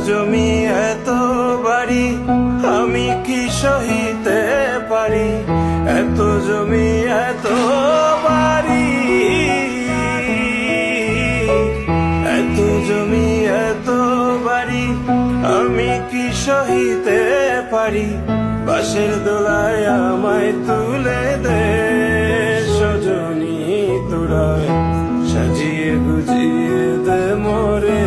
জমি এত বাড়ি আমি কি সহিতে পারি, এত জমি এত বাড়ি, এত জমি এত বাড়ি আমি কি সহিতে পারি। বাঁশের দোলায় আমায় তুলে দে সজনী তোরা, সাজিয়ে গুজিয়ে দে মোরে